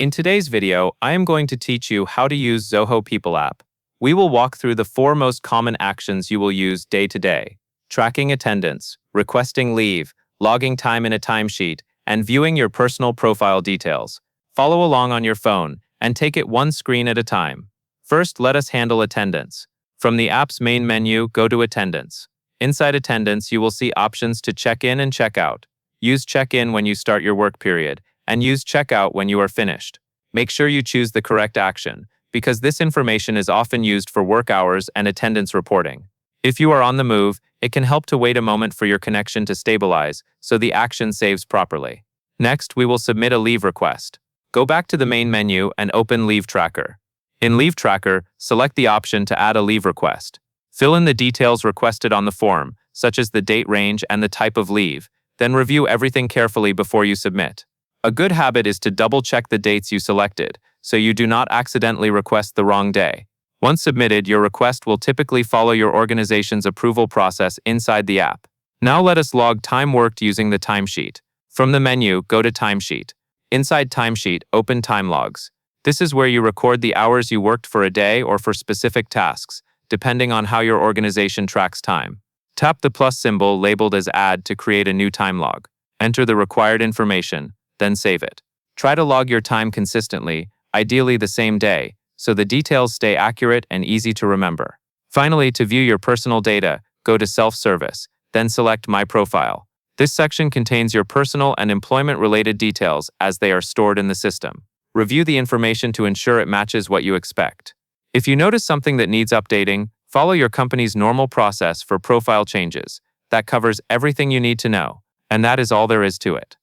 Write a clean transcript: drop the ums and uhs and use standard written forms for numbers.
In today's video, I am going to teach you how to use Zoho People app. We will walk through the 4 most common actions you will use day to day: tracking attendance, requesting leave, logging time in a timesheet, and viewing your personal profile details. Follow along on your phone and take it one screen at a time. First, let us handle attendance. From the app's main menu, go to Attendance. Inside Attendance, you will see options to check in and check out. Use check-in when you start your work period, and use checkout when you are finished. Make sure you choose the correct action, because this information is often used for work hours and attendance reporting. If you are on the move, it can help to wait a moment for your connection to stabilize so the action saves properly. Next, we will submit a leave request. Go back to the main menu and open Leave Tracker. In Leave Tracker, select the option to add a leave request. Fill in the details requested on the form, such as the date range and the type of leave, then review everything carefully before you submit. A good habit is to double-check the dates you selected, so you do not accidentally request the wrong day. Once submitted, your request will typically follow your organization's approval process inside the app. Now let us log time worked using the timesheet. From the menu, go to Timesheet. Inside Timesheet, open Time Logs. This is where you record the hours you worked for a day or for specific tasks, depending on how your organization tracks time. Tap the plus symbol labeled as Add to create a new time log. Enter the required information, then save it. Try to log your time consistently, ideally the same day, so the details stay accurate and easy to remember. Finally, to view your personal data, go to Self-Service, then select My Profile. This section contains your personal and employment-related details as they are stored in the system. Review the information to ensure it matches what you expect. If you notice something that needs updating, follow your company's normal process for profile changes. That covers everything you need to know, and that is all there is to it.